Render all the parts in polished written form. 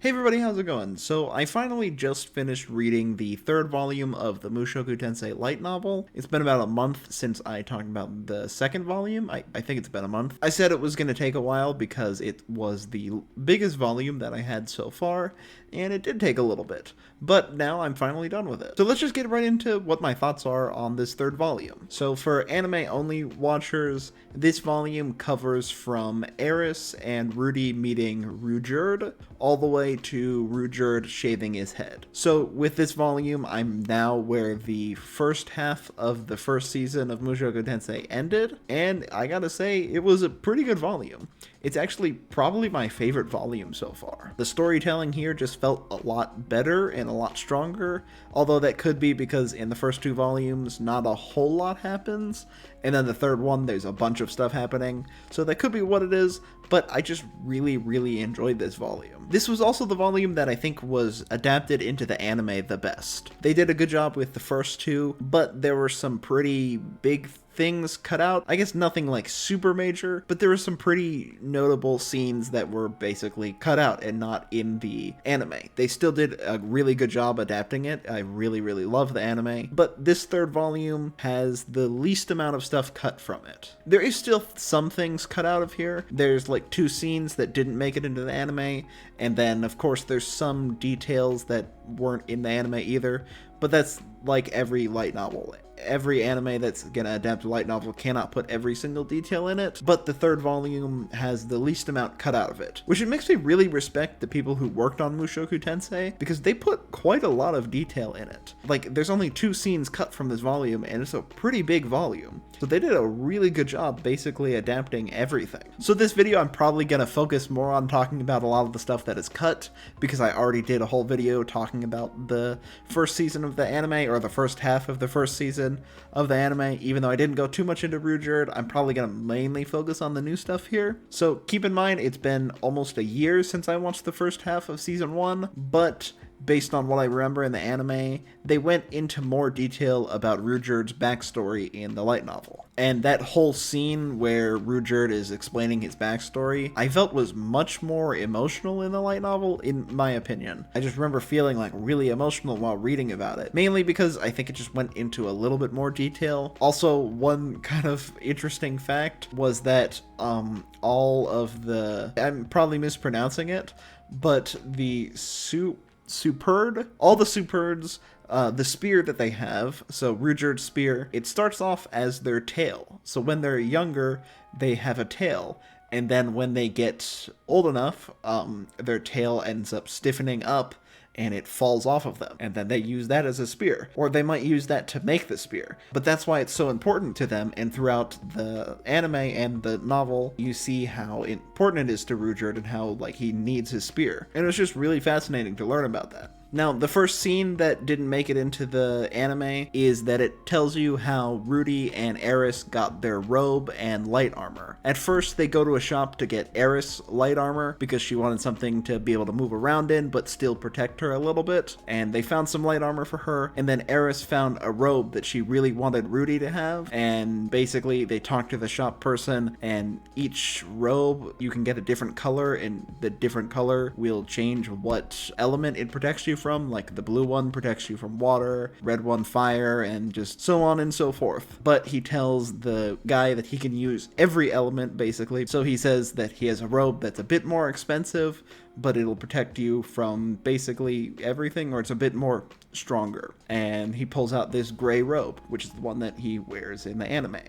Hey everybody, how's it going? So I finally just finished reading the third volume of the Mushoku Tensei light novel. It's been about a month since I talked about the second volume. I think it's been a month. I said it was going to take a while because it was the biggest volume that I had so far, and it did take a little bit. But now I'm finally done with it. So let's just get right into what my thoughts are on this third volume. So for anime-only watchers, this volume covers from Eris and Rudy meeting Ruijerd all the way to Ruijerd shaving his head. So with this volume, I'm now where the first half of the first season of Mushoku Tensei ended, and I gotta say, it was a pretty good volume. It's actually probably my favorite volume so far. The storytelling here just felt a lot better and a lot stronger, although that could be because in the first two volumes, not a whole lot happens, and then the third one, there's a bunch of stuff happening, so that could be what it is, but I just really enjoyed this volume. This was also the volume that I think was adapted into the anime the best. They did a good job with the first two, but there were some pretty big things cut out. I guess nothing like super major, but there were some pretty notable scenes that were basically cut out and not in the anime. They still did a really good job adapting it. I really love the anime, but this third volume has the least amount of stuff cut from it. There is still some things cut out of here. There's like two scenes that didn't make it into the anime, and then of course there's some details that weren't in the anime either, but that's like every light novel. Every anime that's gonna adapt a light novel cannot put every single detail in it, but the third volume has the least amount cut out of it, which it makes me really respect the people who worked on Mushoku Tensei, because they put quite a lot of detail in it. Like, there's only two scenes cut from this volume, and it's a pretty big volume, so they did a really good job basically adapting everything. So this video I'm probably gonna focus more on talking about a lot of the stuff that is cut, because I already did a whole video talking about the first season of the anime, or the first half of the first season of the anime. Even though I didn't go too much into Ruijerd, I'm probably going to mainly focus on the new stuff here. So keep in mind, it's been almost a year since I watched the first half of season 1, but based on what I remember in the anime, they went into more detail about Ruijerd's backstory in the light novel. And that whole scene where Ruijerd is explaining his backstory, I felt was much more emotional in the light novel, in my opinion. I just remember feeling like really emotional while reading about it, mainly because I think it just went into a little bit more detail. Also, one kind of interesting fact was that all of the, I'm probably mispronouncing it, but the Superd, all the Superds, the spear that they have, so Ruijerd's spear, it starts off as their tail. So when they're younger, they have a tail, and then when they get old enough, their tail ends up stiffening up, and it falls off of them, and then they use that as a spear, or they might use that to make the spear. But that's why it's so important to them, and throughout the anime and the novel, you see how important it is to Ruijerd and how, like, he needs his spear. And it was just really fascinating to learn about that. Now, the first scene that didn't make it into the anime is that it tells you how Rudy and Eris got their robe and light armor. At first, they go to a shop to get Eris light armor because she wanted something to be able to move around in but still protect her a little bit, and they found some light armor for her, and then Eris found a robe that she really wanted Rudy to have, and basically they talked to the shop person, and each robe you can get a different color, and the different color will change what element it protects you from. Like the blue one protects you from water, red one fire, and just so on and so forth. But he tells the guy that he can use every element basically, so he says that he has a robe that's a bit more expensive, but it'll protect you from basically everything, or it's a bit more stronger. And he pulls out this gray robe, which is the one that he wears in the anime.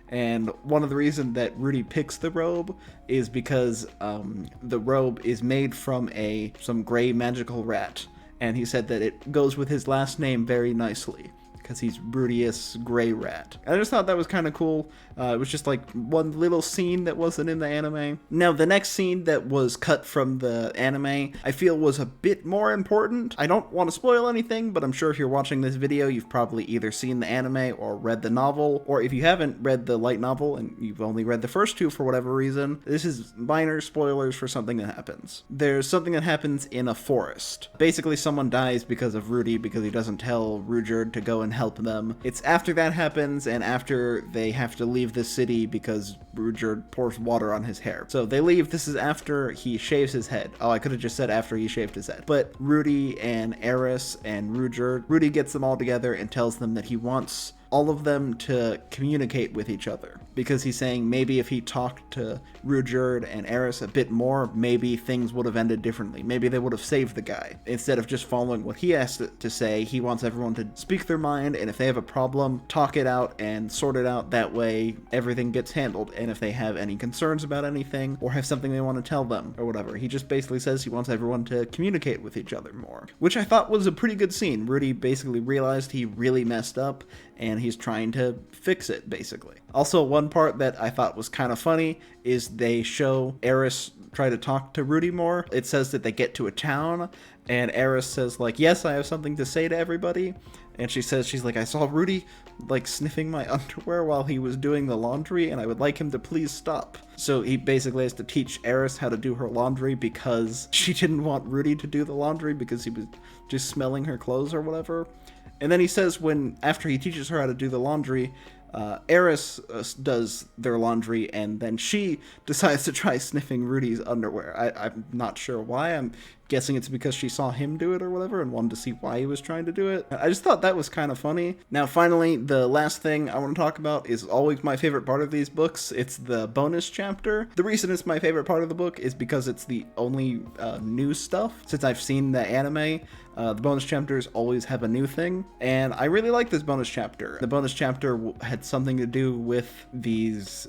And one of the reasons that Rudy picks the robe is because the robe is made from some gray magical rat. And he said that it goes with his last name very nicely, because he's Rudius Grey Rat. I just thought that was kind of cool. It was just like one little scene that wasn't in the anime. Now, the next scene that was cut from the anime, I feel was a bit more important. I don't want to spoil anything, but I'm sure if you're watching this video, you've probably either seen the anime or read the novel, or if you haven't read the light novel and you've only read the first two for whatever reason, this is minor spoilers for something that happens. There's something that happens in a forest. Basically, someone dies because of Rudy, because he doesn't tell Ruijerd to go and help help them. It's after that happens and after they have to leave the city because Ruijerd pours water on his hair. So they leave. This is after he shaves his head. Oh, I could have just said after he shaved his head. But Rudy and Eris and Ruijerd, Rudy gets them all together and tells them that he wants all of them to communicate with each other, because he's saying maybe if he talked to Ruijerd and Eris a bit more, maybe things would have ended differently. Maybe they would have saved the guy. Instead of just following what he has to say, he wants everyone to speak their mind, and if they have a problem, talk it out and sort it out. That way everything gets handled. And if they have any concerns about anything or have something they want to tell them or whatever, he just basically says he wants everyone to communicate with each other more, which I thought was a pretty good scene. Rudy basically realized he really messed up and he's trying to fix it, basically. Also, one part that I thought was kind of funny is they show Eris try to talk to Rudy more. It says that they get to a town, and Eris says, like, yes, I have something to say to everybody. And she says, she's like, I saw Rudy, like, sniffing my underwear while he was doing the laundry, and I would like him to please stop. So he basically has to teach Eris how to do her laundry because she didn't want Rudy to do the laundry because he was just smelling her clothes or whatever. And then he says after he teaches her how to do the laundry, Eris does their laundry, and then she decides to try sniffing Rudy's underwear. I'm not sure why. I'm guessing it's because she saw him do it or whatever and wanted to see why he was trying to do it. I just thought that was kind of funny. Now, finally, the last thing I want to talk about is always my favorite part of these books. It's the bonus chapter. The reason it's my favorite part of the book is because it's the only new stuff. Since I've seen the anime, the bonus chapters always have a new thing, and I really like this bonus chapter. The bonus chapter had something to do with these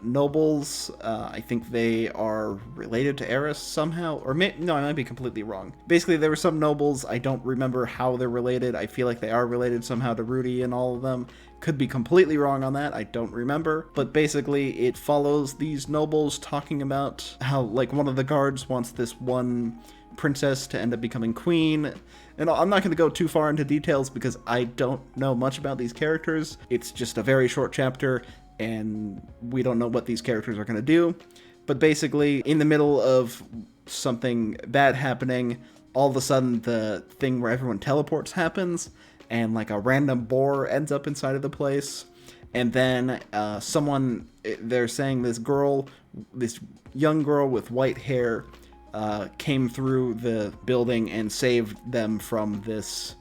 nobles. I think they are related to Eris somehow, or no, I might be completely wrong. Basically, there were some nobles. I don't remember how they're related. I feel like they are related somehow to Rudy and all of them. Could be completely wrong on that. I don't remember. But basically, it follows these nobles talking about how, like, one of the guards wants this one princess to end up becoming queen. And I'm not going to go too far into details because I don't know much about these characters. It's just a very short chapter, and we don't know what these characters are going to do. But basically, in the middle of something bad happening, all of a sudden the thing where everyone teleports happens, and like a random boar ends up inside of the place. And then they're saying this young girl with white hair came through the building and saved them from this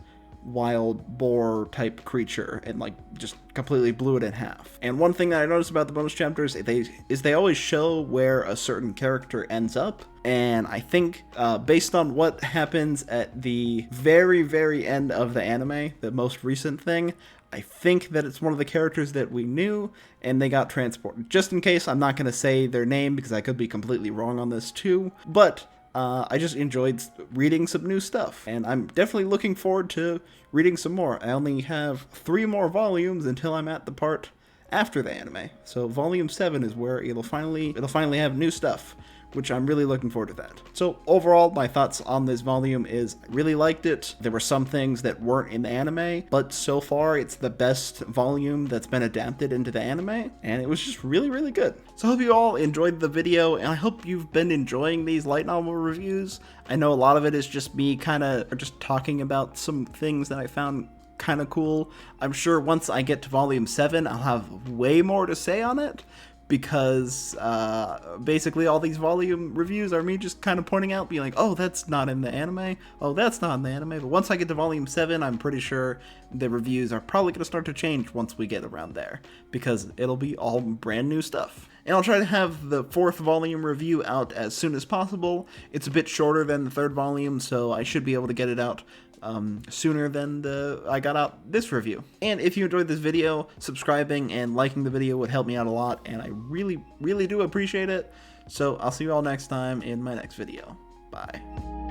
wild boar type creature and like just completely blew it in half. And one thing that I noticed about the bonus chapters is they always show where a certain character ends up. And I think based on what happens at the very, very end of the anime, the most recent thing, I think that it's one of the characters that we knew and they got transported. Just in case, I'm not going to say their name because I could be completely wrong on this too. But I just enjoyed reading some new stuff, and I'm definitely looking forward to reading some more. I only have 3 more volumes until I'm at the part after the anime. So volume 7 is where it'll finally have new stuff, which I'm really looking forward to that. So overall, my thoughts on this volume is I really liked it. There were some things that weren't in the anime, but so far it's the best volume that's been adapted into the anime, and it was just really, really good. So I hope you all enjoyed the video, and I hope you've been enjoying these light novel reviews. I know a lot of it is just me just talking about some things that I found kind of cool. I'm sure once I get to volume 7, I'll have way more to say on it, because basically all these volume reviews are me just kind of pointing out, being like, oh, that's not in the anime, oh, that's not in the anime. But once I get to volume 7, I'm pretty sure the reviews are probably going to start to change once we get around there, because it'll be all brand new stuff. And I'll try to have the 4th volume review out as soon as possible. It's a bit shorter than the 3rd volume, so I should be able to get it out sooner than I got out this review. And if you enjoyed this video, subscribing and liking the video would help me out a lot, and I really, really do appreciate it. So I'll see you all next time in my next video. Bye.